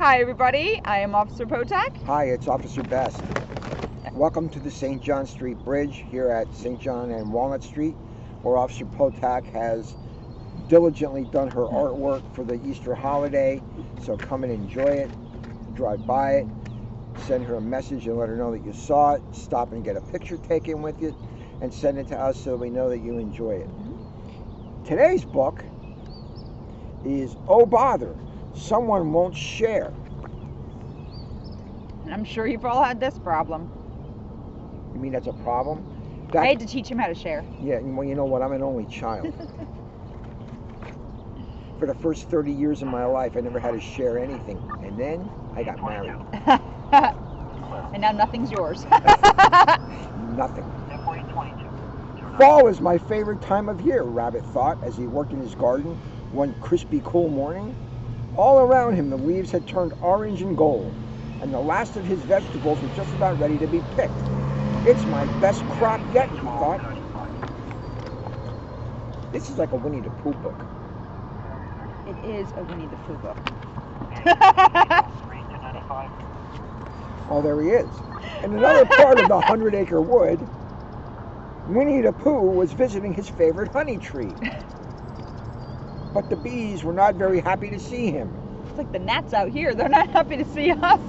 Hi everybody, I am Officer Potak. Hi, it's Officer Best. Welcome to the St. John Street Bridge here at St. John and Walnut Street, where Officer Potak has diligently done her artwork for the Easter holiday. So come and enjoy it, drive by it, send her a message and let her know that you saw it, stop and get a picture taken with it, and send it to us so we know that you enjoy it. Today's book is Oh Bother, Someone Won't Share. I'm sure you've all had this problem. You mean that's a problem? I had to teach him how to share. Yeah, well, you know what? I'm an only child. For the first 30 years of my life, I never had to share anything. And then I got married. And now nothing's yours. Nothing. Fall is my favorite time of year, Rabbit thought as he worked in his garden one crispy, cool morning. All around him, the leaves had turned orange and gold, and the last of his vegetables were just about ready to be picked. It's my best crop yet, he thought. This is like a Winnie the Pooh book. It is a Winnie the Pooh book. Oh, there he is. In another part of the 100-acre wood, Winnie the Pooh was visiting his favorite honey tree. But the bees were not very happy to see him. It's like the gnats out here. They're not happy to see us.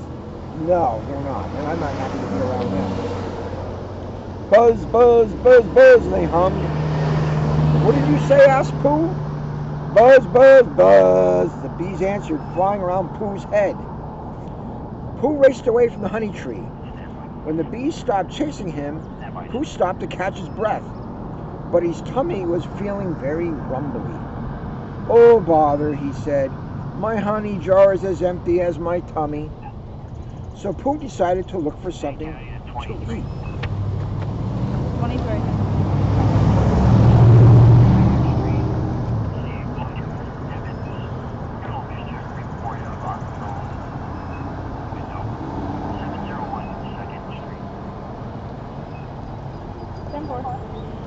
No, they're not. And I'm not happy to be around them. Buzz, buzz, buzz, buzz, they hummed. What did you say? Asked Pooh. Buzz, buzz, buzz, the bees answered, flying around Pooh's head. Pooh raced away from the honey tree. When the bees stopped chasing him, Pooh stopped to catch his breath. But his tummy was feeling very rumbly. Oh, bother, he said. My honey jar is as empty as my tummy. So Pooh decided to look for something to eat. 23.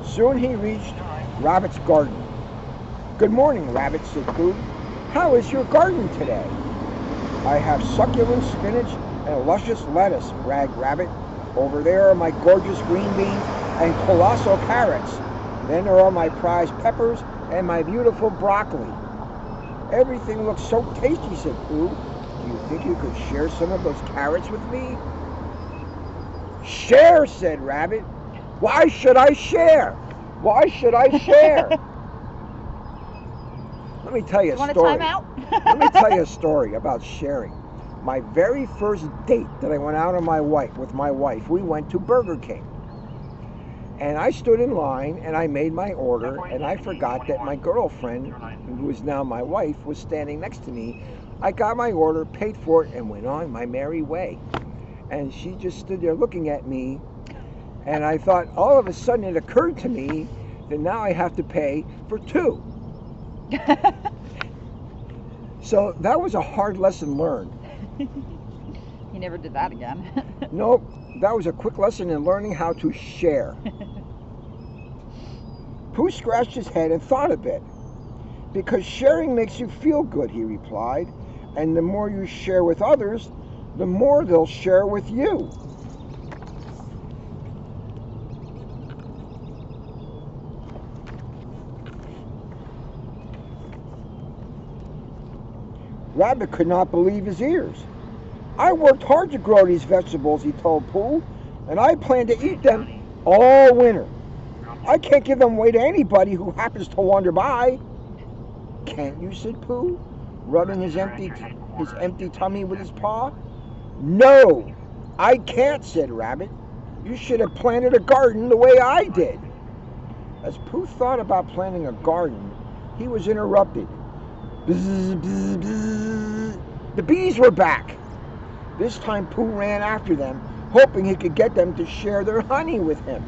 Soon he reached Rabbit's garden. Good morning, Rabbit, said Pooh. How is your garden today? I have succulent spinach and luscious lettuce, bragged Rabbit. Over there are my gorgeous green beans and colossal carrots. Then there are my prize peppers and my beautiful broccoli. Everything looks so tasty, said Pooh. Do you think you could share some of those carrots with me? Share, said Rabbit. Why should I share? Why should I share? Let me tell you a story. Want a timeout? Let me tell you a story about sharing. My very first date that I went out on with my wife, we went to Burger King. And I stood in line and I made my order, and I forgot that my girlfriend, who is now my wife, was standing next to me. I got my order, paid for it, and went on my merry way. And she just stood there looking at me. And I thought, all of a sudden it occurred to me that now I have to pay for two. So that was a hard lesson learned. He never did that again. Nope, that was a quick lesson in learning how to share. Pooh scratched his head and thought a bit. Because sharing makes you feel good, he replied. And the more you share with others, the more they'll share with you. Rabbit could not believe his ears. I worked hard to grow these vegetables, he told Pooh, and I plan to eat them all winter. I can't give them away to anybody who happens to wander by. Can't you, said Pooh, rubbing his empty tummy with his paw. No, I can't, said Rabbit. You should have planted a garden the way I did. As Pooh thought about planting a garden, he was interrupted. Bzz, bzz, bzz. The bees were back. This time Pooh ran after them, hoping he could get them to share their honey with him.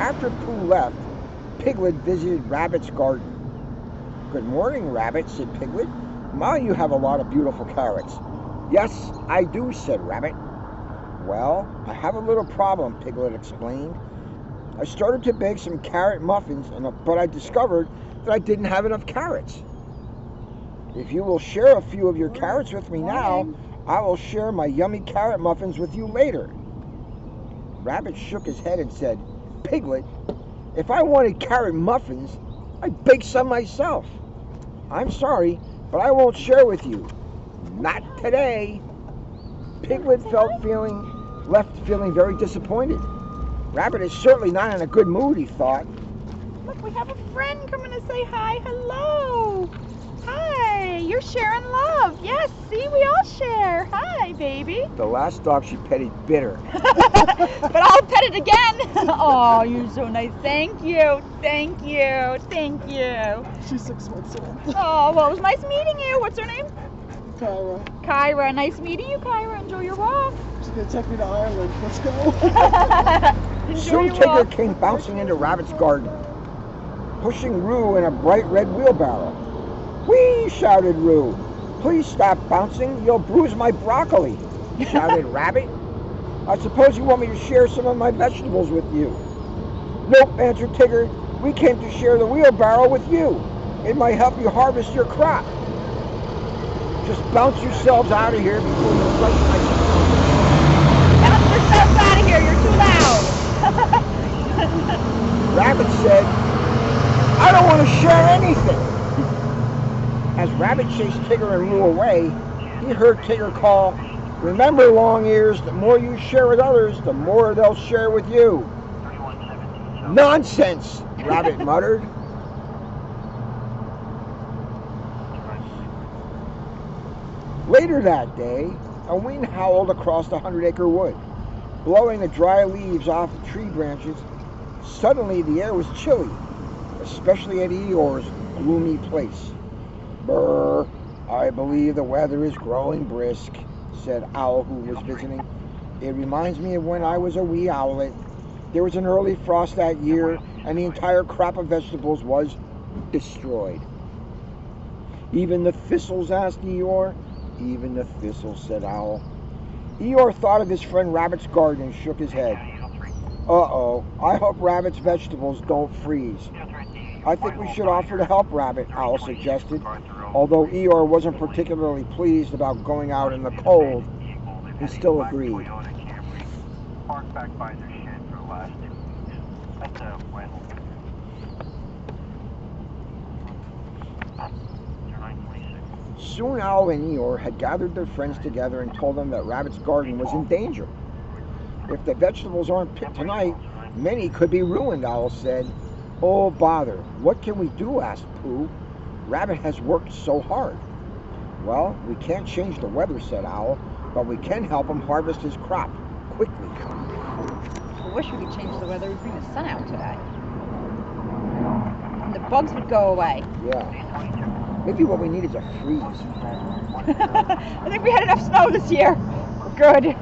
After Pooh left, Piglet visited Rabbit's garden. Good morning, Rabbit, said Piglet. My, you have a lot of beautiful carrots. Yes, I do, said Rabbit. Well, I have a little problem, Piglet explained. I started to bake some carrot muffins, but I discovered that I didn't have enough carrots. If you will share a few of your carrots with me now, I will share my yummy carrot muffins with you later. Rabbit shook his head and said, Piglet, if I wanted carrot muffins, I'd bake some myself. I'm sorry, but I won't share with you. Not today. Piglet left feeling very disappointed. Rabbit is certainly not in a good mood, he thought. Look, we have a friend coming to say hi. Hello. Hi, you're sharing love. Yes, see, we all share. Hi, baby. The last dog she petted bit her. But I'll pet it again. Oh, you're so nice. Thank you. Thank you. Thank you. She's 6 months old. Oh, well, it was nice meeting you. What's her name? Kyra. Kyra. Nice meeting you, Kyra. Enjoy your walk. She's going to take me to Ireland. Let's go. Soon Tigger came bouncing into Rabbit's garden, pushing Roo in a bright red wheelbarrow. Whee! Shouted Roo. Please stop bouncing. You'll bruise my broccoli, shouted Rabbit. I suppose you want me to share some of my vegetables with you. Nope, answered Tigger. We came to share the wheelbarrow with you. It might help you harvest your crop. Just bounce yourselves out of here before you crush my... Bounce yourselves out of here. You're too loud. Rabbit said, I don't want to share anything. As Rabbit chased Tigger and Roo away, he heard Tigger call, Remember, Long Ears, the more you share with others, the more they'll share with you. Nonsense, Rabbit muttered. Later that day, a wind howled across the 100-acre wood, blowing the dry leaves off the tree branches. Suddenly, the air was chilly, especially at Eeyore's gloomy place. Brr, I believe the weather is growing brisk, said Owl, who was visiting. It reminds me of when I was a wee owlet. There was an early frost that year, and the entire crop of vegetables was destroyed. Even the thistles, asked Eeyore. Even the thistles, said Owl. Eeyore thought of his friend Rabbit's garden and shook his head. Uh-oh, I hope Rabbit's vegetables don't freeze. I think we should offer to help Rabbit, Owl suggested. Although Eeyore wasn't particularly pleased about going out in the cold, he still agreed. Soon Owl and Eeyore had gathered their friends together and told them that Rabbit's garden was in danger. If the vegetables aren't picked tonight, many could be ruined, Owl said. Oh, bother. What can we do? Asked Pooh. Rabbit has worked so hard. Well, we can't change the weather, said Owl, but we can help him harvest his crop quickly. I wish we could change the weather. We'd bring the sun out today. And the bugs would go away. Yeah. Maybe what we need is a freeze. I think we had enough snow this year. We're good.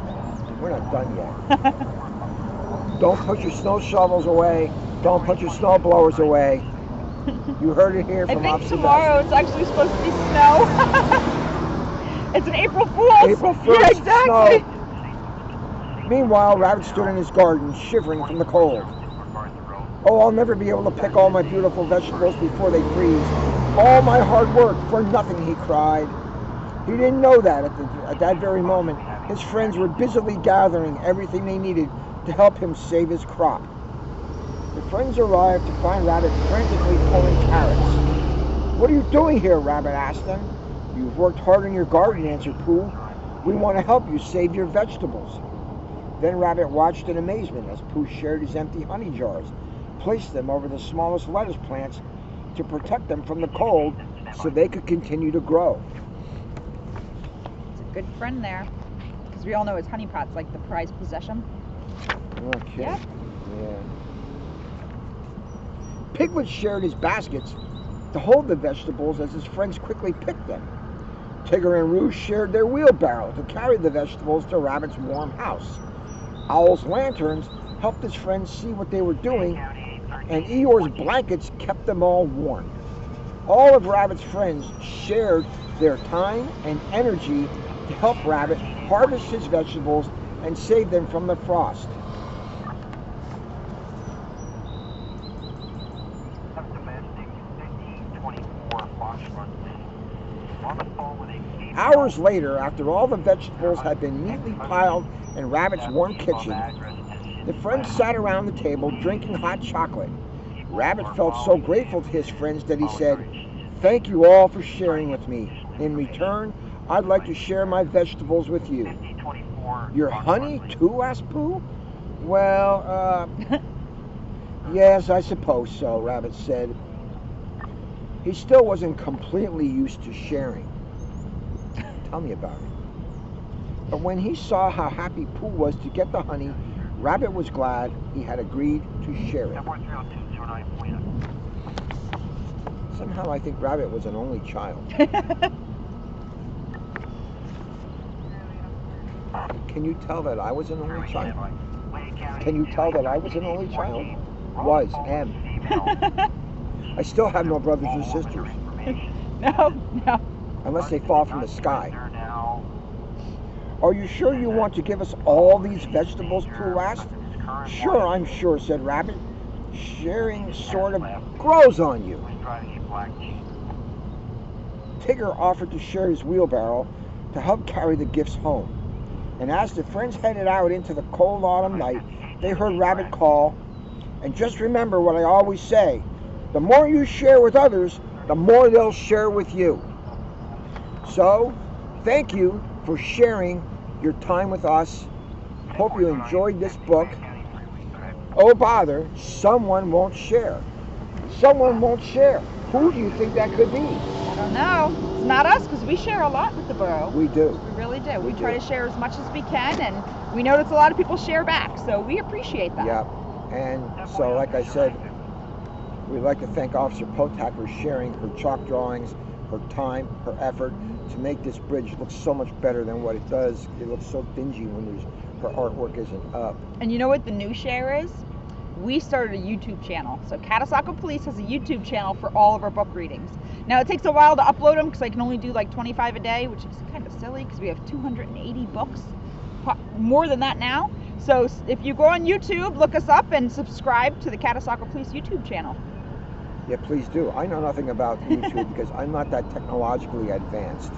We're not done yet. Don't put your snow shovels away. Don't put your snow blowers away. You heard it here from I Up think to tomorrow it's actually supposed to be snow. It's an April Fool's. April 1st, yeah, exactly. Snow. Meanwhile, Rabbit stood in his garden, shivering from the cold. Oh, I'll never be able to pick all my beautiful vegetables before they freeze. All my hard work for nothing, he cried. He didn't know that at that very moment, his friends were busily gathering everything they needed to help him save his crop. The friends arrived to find Rabbit frantically pulling carrots. What are you doing here? Rabbit asked them. You've worked hard in your garden, answered Pooh. We want to help you save your vegetables. Then Rabbit watched in amazement as Pooh shared his empty honey jars, placed them over the smallest lettuce plants to protect them from the cold so they could continue to grow. It's a good friend there. Because we all know his honey pot's like the prized possession. Okay. Yeah. Yeah. Piglet shared his baskets to hold the vegetables as his friends quickly picked them. Tigger and Roo shared their wheelbarrow to carry the vegetables to Rabbit's warm house. Owl's lanterns helped his friends see what they were doing, and Eeyore's blankets kept them all warm. All of Rabbit's friends shared their time and energy to help Rabbit harvest his vegetables and save them from the frost. Hours later, after all the vegetables had been neatly piled in Rabbit's warm kitchen, the friends sat around the table drinking hot chocolate. Rabbit felt so grateful to his friends that he said, "Thank you all for sharing with me. In return, I'd like to share my vegetables with you." "Your honey too?" asked Pooh. "Well, yes, I suppose so," Rabbit said. He still wasn't completely used to sharing. Tell me about it. But when he saw how happy Pooh was to get the honey, Rabbit was glad he had agreed to share it. Somehow I think Rabbit was an only child. Can you tell that I was an only child? Can you tell that I was an only child? Was, am. I still have no brothers or sisters. No. Unless they fall from the sky. "Are you sure you want to give us all these vegetables?" Pooh asked. "Sure, I'm sure," said Rabbit. "Sharing sort of grows on you." Tigger offered to share his wheelbarrow to help carry the gifts home. And as the friends headed out into the cold autumn night, they heard Rabbit call, "And just remember what I always say, the more you share with others, the more they'll share with you." So, thank you for sharing your time with us. Hope you enjoyed this book. Oh bother, someone won't share. Someone won't share. Who do you think that could be? I don't know. It's not us, because we share a lot with the burrow. We do. We really do. We We try do. to share as much as we can, and we notice a lot of people share back, so we appreciate that. Yeah. And so, like I said, we'd like to thank Officer Potak for sharing her chalk drawings, her time, her effort to make this bridge look so much better than what it does. It looks so dingy when her artwork isn't up. And you know what the new share is? We started a YouTube channel. So Catasauqua Police has a YouTube channel for all of our book readings. Now it takes a while to upload them because I can only do like 25 a day, which is kind of silly because we have 280 books, more than that now. So if you go on YouTube, look us up and subscribe to the Catasauqua Police YouTube channel. Yeah, please do. I know nothing about YouTube because I'm not that technologically advanced.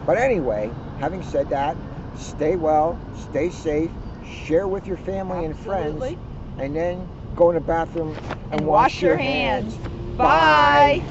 But anyway, having said that, stay well, stay safe, share with your family and Absolutely. friends, and then go in the bathroom and wash your hands. Bye.